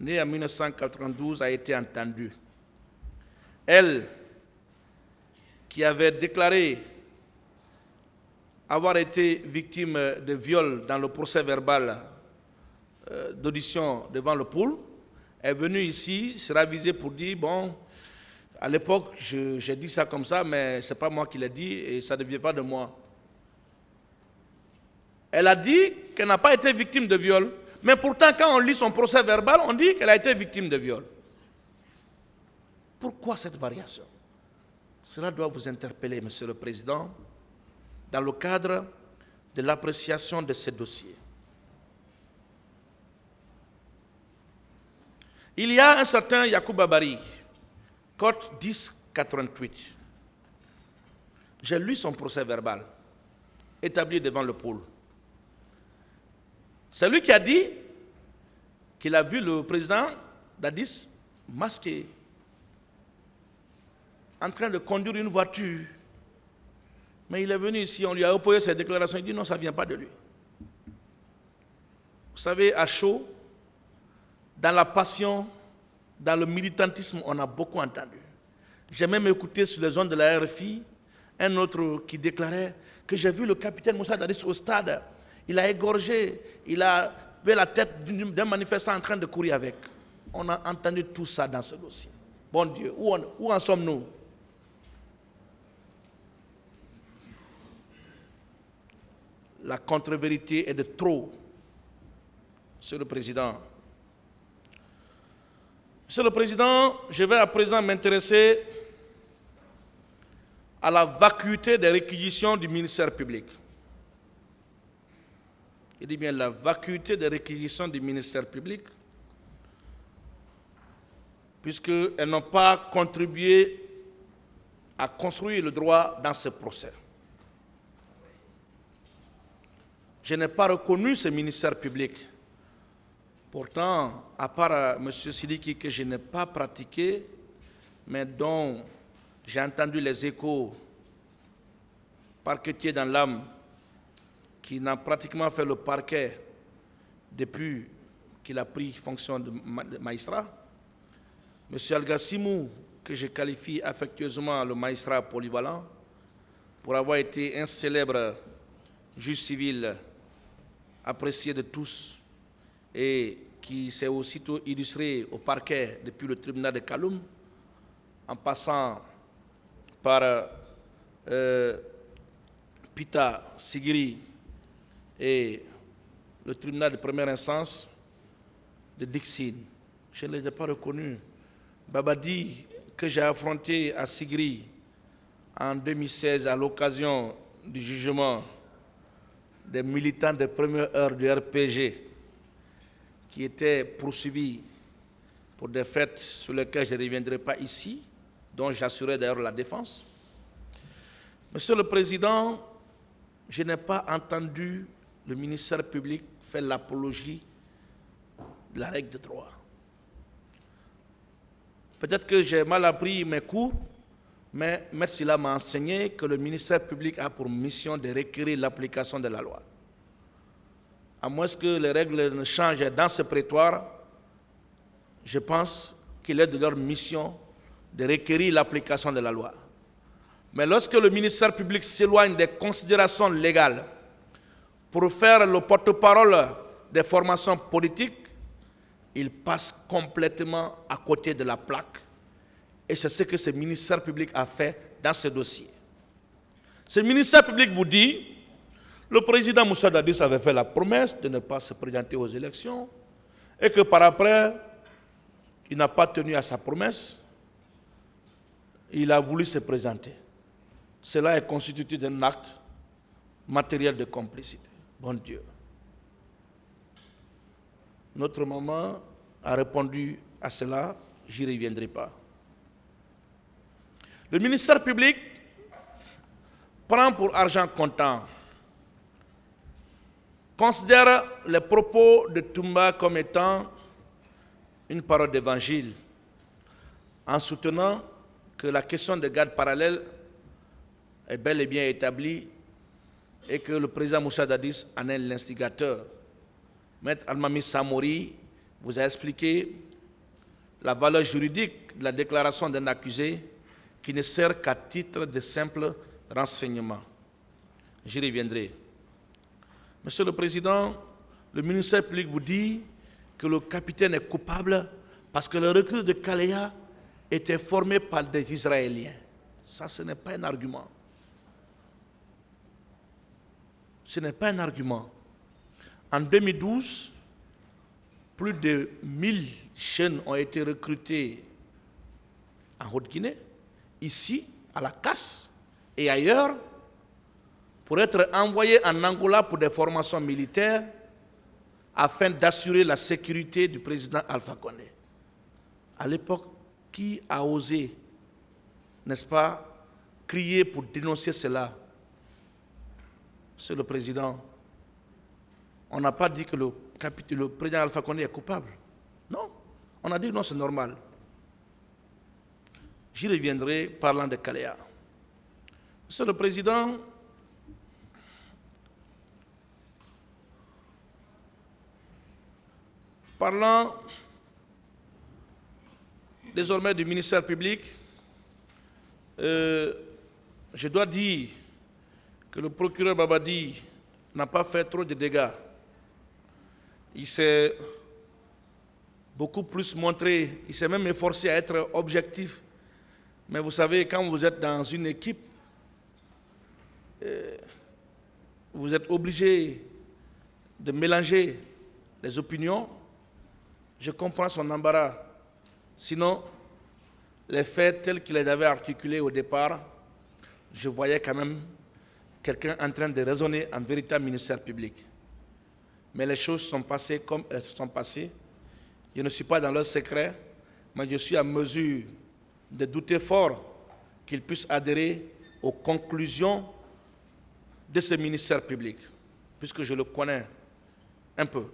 née en 1992, a été entendue. Elle, qui avait déclaré avoir été victime de viol dans le procès verbal d'audition devant le pool, est venue ici, sera visée pour dire, bon, à l'époque, j'ai dit ça comme ça, mais ce n'est pas moi qui l'ai dit et ça ne vient pas de moi. Elle a dit qu'elle n'a pas été victime de viol, mais pourtant, quand on lit son procès verbal, on dit qu'elle a été victime de viol. Pourquoi cette variation? Cela doit vous interpeller, Monsieur le Président, dans le cadre de l'appréciation de ces dossiers. Il y a un certain Yacouba Bari, Côte 1088. J'ai lu son procès verbal, établi devant le pôle. C'est lui qui a dit qu'il a vu le président d'Addis masqué, en train de conduire une voiture. Mais il est venu ici, on lui a opposé ses déclarations, il dit non, ça ne vient pas de lui. Vous savez, à chaud, dans la passion, dans le militantisme, on a beaucoup entendu. J'ai même écouté sur les ondes de la RFI un autre qui déclarait que j'ai vu le capitaine Moussa Dadis au stade. Il a égorgé, il a vu la tête d'un manifestant en train de courir avec. On a entendu tout ça dans ce dossier. Bon Dieu, où en sommes-nous? La contre-vérité est de trop, Monsieur le Président. Monsieur le Président, je vais à présent m'intéresser à la vacuité des réquisitions du ministère public. Je dis bien la vacuité des réquisitions du ministère public, puisqu'elles n'ont pas contribué à construire le droit dans ce procès. Je n'ai pas reconnu ce ministère public. Pourtant, à part M. Sidiki, que je n'ai pas pratiqué, mais dont j'ai entendu les échos parquetiers dans l'âme, qui n'a pratiquement fait le parquet depuis qu'il a pris fonction de magistrat, M. Algassimou, que je qualifie affectueusement le magistrat polyvalent, pour avoir été un célèbre juge civil apprécié de tous et qui s'est aussitôt illustré au parquet depuis le tribunal de Kaloum, en passant par Pita Sigiri et le tribunal de première instance de Dixine. Je ne les ai pas reconnus. Babadi, que j'ai affronté à Sigiri en 2016 à l'occasion du jugement des militants de première heure du RPG qui étaient poursuivis pour des faits sur lesquels je ne reviendrai pas ici, dont j'assurais d'ailleurs la défense. Monsieur le Président, je n'ai pas entendu le ministère public faire l'apologie de la règle de droit. Peut-être que j'ai mal appris mes cours, mais M. Silla m'a enseigné que le ministère public a pour mission de requérir l'application de la loi. À moins que les règles ne changent dans ce prétoire, je pense qu'il est de leur mission de requérir l'application de la loi. Mais lorsque le ministère public s'éloigne des considérations légales pour faire le porte-parole des formations politiques, il passe complètement à côté de la plaque. Et c'est ce que ce ministère public a fait dans ce dossier. Ce ministère public vous dit, le président Moussa Dadis avait fait la promesse de ne pas se présenter aux élections et que par après, il n'a pas tenu à sa promesse, il a voulu se présenter. Cela est constitué d'un acte matériel de complicité. Bon Dieu. Notre maman a répondu à cela, j'y reviendrai pas. Le ministère public prend pour argent comptant, considère les propos de Toumba comme étant une parole d'évangile, en soutenant que la question de garde parallèle est bel et bien établie et que le président Moussa Dadis en est l'instigateur. Maître Almami Samori vous a expliqué la valeur juridique de la déclaration d'un accusé qui ne sert qu'à titre de simple renseignement. J'y reviendrai. Monsieur le Président, le ministère public vous dit que le capitaine est coupable parce que le recrue de Kalea était formé par des Israéliens. Ça, ce n'est pas un argument. Ce n'est pas un argument. En 2012, plus de 1000 jeunes ont été recrutés en Haute-Guinée, ici, à la Casse et ailleurs, pour être envoyés en Angola pour des formations militaires afin d'assurer la sécurité du président Alpha Condé. À l'époque, qui a osé, n'est-ce pas, crier pour dénoncer cela? Monsieur le Président, on n'a pas dit que le président Alpha Condé est coupable. Non, on a dit non, c'est normal. J'y reviendrai parlant de Kalea. Monsieur le Président, parlant désormais du ministère public, je dois dire que le procureur Babadi n'a pas fait trop de dégâts. Il s'est beaucoup plus montré, il s'est même efforcé à être objectif. Mais vous savez, quand vous êtes dans une équipe, vous êtes obligé de mélanger les opinions. Je comprends son embarras. Sinon, les faits tels qu'il les avait articulés au départ, je voyais quand même quelqu'un en train de raisonner en véritable ministère public. Mais les choses sont passées comme elles sont passées. Je ne suis pas dans leur secret, mais je suis à mesure de douter fort qu'ils puissent adhérer aux conclusions de ce ministère public, puisque je le connais un peu.